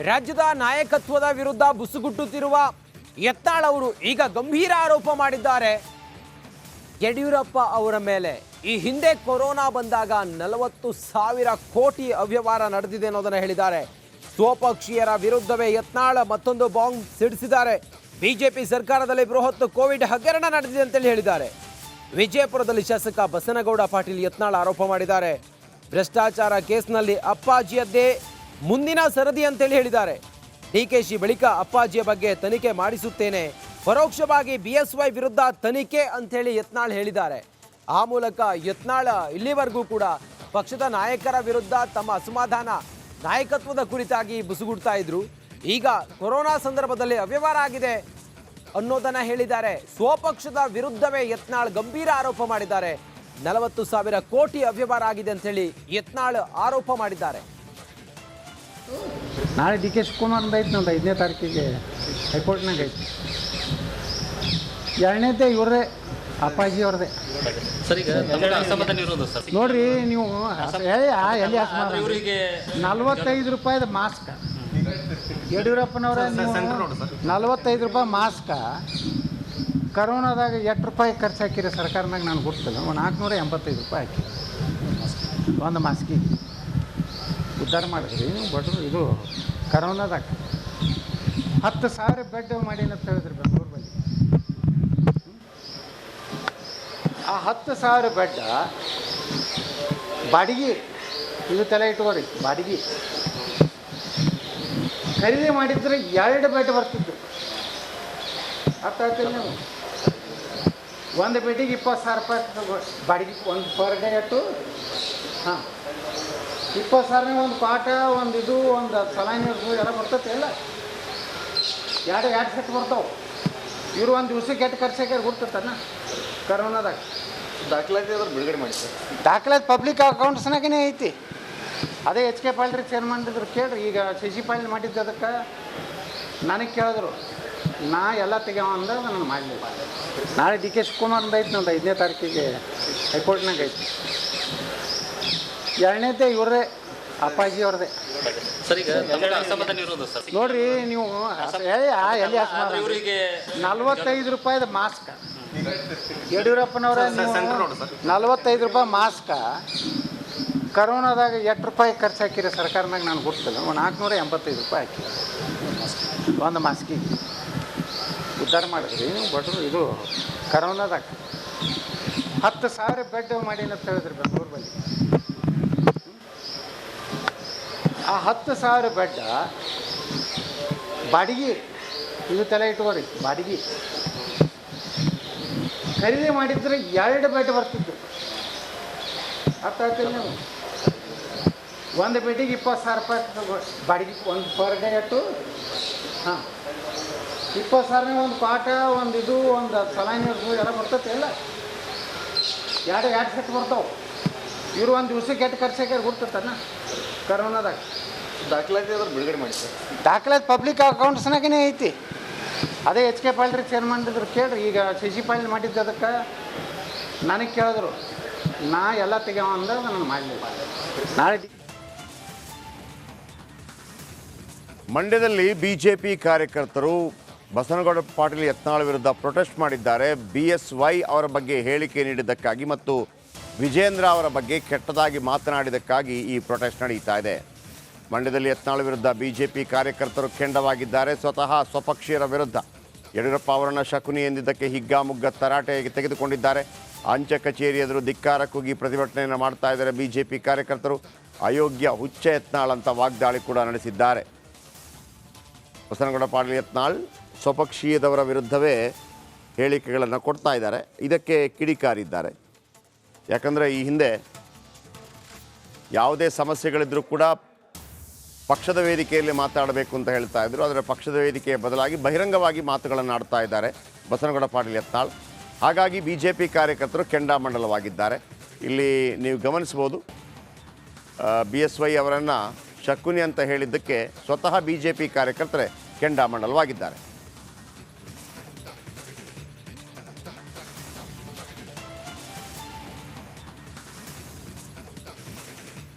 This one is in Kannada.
ರಾಜ್ಯದ ನಾಯಕತ್ವದ ವಿರುದ್ಧ ಬುಸುಗುಟ್ಟುತ್ತಿರುವ ಯತ್ನಾಳ್ ಅವರು ಈಗ ಗಂಭೀರ ಆರೋಪ ಮಾಡಿದ್ದಾರೆ. ಯಡಿಯೂರಪ್ಪ ಅವರ ಮೇಲೆ ಈ ಹಿಂದೆ ಕೊರೋನಾ ಬಂದಾಗ 40,000 ಕೋಟಿ ಅವ್ಯವಹಾರ ನಡೆದಿದೆ ಅನ್ನೋದನ್ನ ಹೇಳಿದ್ದಾರೆ. ಸ್ವಪಕ್ಷೀಯರ ವಿರುದ್ಧವೇ ಯತ್ನಾಳ್ ಮತ್ತೊಂದು ಬಾಂಬ್ ಸಿಡಿಸಿದ್ದಾರೆ. ಬಿಜೆಪಿ ಸರ್ಕಾರದಲ್ಲಿ ಬೃಹತ್ ಕೋವಿಡ್ ಹಗರಣ ನಡೆದಿದೆ ಅಂತೇಳಿ ಹೇಳಿದ್ದಾರೆ. ವಿಜಯಪುರದಲ್ಲಿ ಶಾಸಕ ಬಸನಗೌಡ ಪಾಟೀಲ್ ಯತ್ನಾಳ್ ಆರೋಪ ಮಾಡಿದ್ದಾರೆ. ಭ್ರಷ್ಟಾಚಾರ ಕೇಸ್ನಲ್ಲಿ ಅಪ್ಪಾಜಿಯದ್ದೇ ಮುಂದಿನ ಸರದಿ ಅಂತೇಳಿ ಹೇಳಿದ್ದಾರೆ. ಡಿಕೆಶಿ ಬಳಿಕ ಅಪ್ಪಾಜಿಯ ಬಗ್ಗೆ ತನಿಖೆ ಮಾಡಿಸುತ್ತೇನೆ, ಪರೋಕ್ಷವಾಗಿ ಬಿಎಸ್ವೈ ವಿರುದ್ಧ ತನಿಖೆ ಅಂತೇಳಿ ಯತ್ನಾಳ್ ಹೇಳಿದ್ದಾರೆ. ಆ ಮೂಲಕ ಯತ್ನಾಳ್ ಇಲ್ಲಿವರೆಗೂ ಕೂಡ ಪಕ್ಷದ ನಾಯಕರ ವಿರುದ್ಧ ತಮ್ಮ ಅಸಮಾಧಾನ ನಾಯಕತ್ವದ ಕುರಿತಾಗಿ ಬುಸುಗುಡ್ತಾ ಇದ್ರು. ಈಗ ಕೊರೋನಾ ಸಂದರ್ಭದಲ್ಲಿ ಅವ್ಯವಹಾರ ಆಗಿದೆ ಅನ್ನೋದನ್ನ ಹೇಳಿದ್ದಾರೆ. ಸ್ವಪಕ್ಷದ ವಿರುದ್ಧವೇ ಯತ್ನಾಳ್ ಗಂಭೀರ ಆರೋಪ ಮಾಡಿದ್ದಾರೆ. 40,000 ಕೋಟಿ ಅವ್ಯವಹಾರ ಆಗಿದೆ ಅಂತ ಹೇಳಿ ಯತ್ನಾಳ್ ಆರೋಪ ಮಾಡಿದ್ದಾರೆ. ನಾಳೆ ಡಿ ಕೆ ಶಿವಕುಮಾರ್ ಐತೆ ನಂದು 5ನೇ ತಾರೀಕಿಗೆ ಹೈಕೋರ್ಟ್ನಾಗ ಐತಿ. 2ನೇದೇ ಇವ್ರದೇ ಅಪ್ಪಾಜಿ ಅವ್ರದೇ. ನೋಡ್ರಿ ನೀವು ಎಲ್ಲಿ 45 ರೂಪಾಯಿದ ಮಾಸ್ಕ್ ಯಡಿಯೂರಪ್ಪನವ್ರ 45 ರೂಪಾಯಿ ಮಾಸ್ಕ ಕರೋನಾದಾಗ 8 ರೂಪಾಯಿ ಖರ್ಚು ಹಾಕಿರಿ ಸರ್ಕಾರನಾಗ ನಾನು ಗೊತ್ತಿಲ್ಲ. 485 ರೂಪಾಯಿ ಹಾಕಿ ಒಂದು ಮಾಸ್ಕಿಗೆ ಉದ್ಧಾರ ಮಾಡಿದ್ರಿ ನೀವು ಬಡ್ರು. ಇದು ಕರೋನಾದಾಗ 10,000 ಬೆಡ್ ಮಾಡಿ ಅಂತ ಹೇಳಿದ್ರಿ ಬೆಂಗಳೂರು ಬಳಿ. ಆ 10,000 ಬೆಡ್ ಬಾಡಿಗೆ ಇದು ತಲೆ ಇಟ್ಕೋರಿ. ಬಾಡಿಗೆ ಖರೀದಿ ಮಾಡಿದ್ರೆ 2 ಬೆಡ್ ಬರ್ತಿದ್ದು. ಅರ್ಥ ಆಗ್ತಿಲ್ಲ ನೀವು? ಒಂದು ಬೆಡ್ಡಿಗೆ 20,000 ರೂಪಾಯಿ ಬಾಡಿಗೆ ಒಂದು ಪರ್ ಡೇ ಅಟ್ಟು. ಹಾಂ 20,000 ಒಂದು ಪಾಠ ಒಂದು ಇದು ಒಂದು ಸಲಾನಿ ಎಲ್ಲ ಬರ್ತೈತೆ ಇಲ್ಲ. 2 ಸೆಟ್ ಬರ್ತಾವೆ. ಇವರು ಒಂದು ದಿವ್ಸಕ್ಕೆ ಎಷ್ಟು ಖರ್ಚು ಹಾಕ್ಯಾರ ಗೊತ್ತೈತನ ಕರೋನಾದಾಗ. ದಾಖಲಾತಿ ಅದ್ರ ಬಿಡುಗಡೆ ಮಾಡಿದ್ದಾರೆ. ದಾಖಲಾತಿ ಪಬ್ಲಿಕ್ ಅಕೌಂಟ್ಸ್ನಾಗೇ ಐತಿ. ಅದೇ ಎಚ್ ಕೆ ಪಾಲ್ರಿ ಚೇರ್ಮನ್ ಇದ್ರು ಕೇಳ್ರಿ. ಈಗ ಶಶಿ ಪಾಲ್ ಮಾಡಿದ್ದು ಅದಕ್ಕೆ ನನಗೆ ಕೇಳಿದ್ರು, ನಾ ಎಲ್ಲ ತೆಗೆವ ಅಂದಾಗ ನಾನು ಮಾಡಲಿಲ್ಲ. ನಾಳೆ ಡಿ ಕೆ ಶಿವಕುಮಾರ್ ಐತೆ ನಂದು 5ನೇ ತಾರೀಕಿಗೆ ಹೈಕೋರ್ಟ್ನಾಗ ಐತಿ. 2ನೇದೇ ಇವ್ರದೇ ಅಪ್ಪಾಜಿ ಅವ್ರದೇ. ನೋಡ್ರಿ ನೀವು ಎಲ್ಲಿ 45 ರೂಪಾಯಿದ ಮಾಸ್ಕ್ ಯಡಿಯೂರಪ್ಪನವ್ರ 45 ರೂಪಾಯಿ ಮಾಸ್ಕ ಕರೋನಾದಾಗ 8 ರೂಪಾಯಿ ಖರ್ಚು ಹಾಕಿರಿ ಸರ್ಕಾರನಾಗ ನಾನು ಗೊತ್ತಿಲ್ಲ. 485 ರೂಪಾಯಿ ಹಾಕಿ ಒಂದು ಮಾಸ್ಕಿಗೆ ಉದ್ಧಾರ ಮಾಡಿದ್ರಿ ನೀವು ಬಡ್ರು. ಇದು ಕರೋನಾದಾಗ 10,000 ಬೆಡ್ ಮಾಡಿ ಅಂತ ಹೇಳಿದ್ರಿ ಬೆಂಗಳೂರು ಬಳಿ. ಆ 10,000 ಬೆಡ್ ಬಾಡಿಗೆ ಇದು ತಲೆ ಇಟ್ಕೋರಿ. ಬಾಡಿಗೆ ಖರೀದಿ ಮಾಡಿದ್ರೆ 2 ಬೆಡ್ ಬರ್ತಿದ್ದು. ಅರ್ಥ ಆಗ್ತಿಲ್ಲ ನೀವು? ಒಂದು ಬೆಡ್ಡಿಗೆ 20,000 ರೂಪಾಯಿ ಬಾಡಿಗೆ ಒಂದು ಪರ್ ಡೇ ಅಟ್ಟು. ಹಾಂ 20,000 ಒಂದು ಪಾಠ ಒಂದು ಇದು ಒಂದು ಸಲಾನಿ ಎಲ್ಲ ಬರ್ತೈತೆ ಇಲ್ಲ. 2 ಸೆಟ್ ಬರ್ತಾವೆ. ಇವರು ಒಂದು ದಿವ್ಸಕ್ಕೆ ಎಷ್ಟು ಖರ್ಚು ಹಾಕ್ಯಾರ ಗೊತ್ತೈತನ ಕರೋನಾದಾಗ. ದಾಖಲಾತಿ ಅದ್ರ ಬಿಡುಗಡೆ ಮಾಡಿದ್ದಾರೆ. ದಾಖಲಾತಿ ಪಬ್ಲಿಕ್ ಅಕೌಂಟ್ಸ್ನಾಗೇ ಐತಿ. ಅದೇ ಎಚ್ ಕೆ ಪಾಲ್ರಿ ಚೇರ್ಮನ್ ಇದ್ರು ಕೇಳ್ರಿ. ಈಗ ಶಶಿ ಪಾಲ್ ಮಾಡಿದ್ದು ಅದಕ್ಕೆ ನನಗೆ ಕೇಳಿದ್ರು, ನಾ ಎಲ್ಲ ತೆಗೆವ ಅಂದಾಗ ನಾನು ಮಾಡಲಿಲ್ಲ. ನಾಳೆ ಮಂಡ್ಯದಲ್ಲಿ ಬಿಜೆಪಿ ಕಾರ್ಯಕರ್ತರು ಬಸನಗೌಡ ಪಾಟೀಲ್ ಯತ್ನಾಳ್ ವಿರುದ್ಧ ಪ್ರೊಟೆಸ್ಟ್ ಮಾಡಿದ್ದಾರೆ. ಬಿಎಸ್ವೈ ಅವರ ಬಗ್ಗೆ ಹೇಳಿಕೆ ನೀಡಿದ್ದಕ್ಕಾಗಿ ಮತ್ತು ವಿಜೇಂದ್ರ ಅವರ ಬಗ್ಗೆ ಕೆಟ್ಟದಾಗಿ ಮಾತನಾಡಿದ್ದಕ್ಕಾಗಿ ಈ ಪ್ರೊಟೆಸ್ಟ್ ನಡೀತಾ ಇದೆ. ಮಂಡ್ಯದಲ್ಲಿ ಯತ್ನಾಳ್ ವಿರುದ್ಧ ಬಿಜೆಪಿ ಕಾರ್ಯಕರ್ತರು ಕೆಂಡವಾಗಿದ್ದಾರೆ. ಸ್ವತಃ ಸ್ವಪಕ್ಷೀಯರ ವಿರುದ್ಧ ಯಡಿಯೂರಪ್ಪ ಅವರನ್ನು ಶಕುನಿ ಎಂದಿದ್ದಕ್ಕೆ ಹಿಗ್ಗಾಮುಗ್ಗ ತರಾಟೆಗೆ ತೆಗೆದುಕೊಂಡಿದ್ದಾರೆ. ಅಂಚೆ ಕಚೇರಿ ಎದುರು ಧಿಕ್ಕಾರ ಕೂಗಿ ಪ್ರತಿಭಟನೆಯನ್ನು ಮಾಡ್ತಾ ಇದ್ದಾರೆ ಬಿಜೆಪಿ ಕಾರ್ಯಕರ್ತರು. ಅಯೋಗ್ಯ ಹುಚ್ಚ ಯತ್ನಾಳ್ ಅಂತ ವಾಗ್ದಾಳಿ ಕೂಡ ನಡೆಸಿದ್ದಾರೆ. ಬಸನಗೌಡ ಪಾಟೀಲ್ ಯತ್ನಾಳ್ ಸ್ವಪಕ್ಷೀಯದವರ ವಿರುದ್ಧವೇ ಹೇಳಿಕೆಗಳನ್ನು ಕೊಡ್ತಾ ಇದ್ದಾರೆ. ಇದಕ್ಕೆ ಕಿಡಿಕಾರಿದ್ದಾರೆ. ಯಾಕಂದರೆ ಈ ಹಿಂದೆ ಯಾವುದೇ ಸಮಸ್ಯೆಗಳಿದ್ದರೂ ಕೂಡ ಪಕ್ಷದ ವೇದಿಕೆಯಲ್ಲಿ ಮಾತಾಡಬೇಕು ಅಂತ ಹೇಳ್ತಾ ಇದ್ರು. ಆದರೆ ಪಕ್ಷದ ವೇದಿಕೆಯ ಬದಲಾಗಿ ಬಹಿರಂಗವಾಗಿ ಮಾತುಗಳನ್ನು ಆಡ್ತಾ ಇದ್ದಾರೆ ಬಸನಗೌಡ ಪಾಟೀಲ್ ಯತ್ನಾಳ್. ಹಾಗಾಗಿ ಬಿಜೆಪಿ ಕಾರ್ಯಕರ್ತರು ಕೆಂಡಾಮಂಡಲವಾಗಿದ್ದಾರೆ. ಇಲ್ಲಿ ನೀವು ಗಮನಿಸ್ಬೋದು, ಬಿಎಸ್ವೈ ಅವರನ್ನು ಶಕುನಿ ಅಂತ ಹೇಳಿದ್ದಕ್ಕೆ ಸ್ವತಃ ಬಿಜೆಪಿ ಕಾರ್ಯಕರ್ತರೇ ಕೆಂಡಾಮಂಡಲವಾಗಿದ್ದಾರೆ.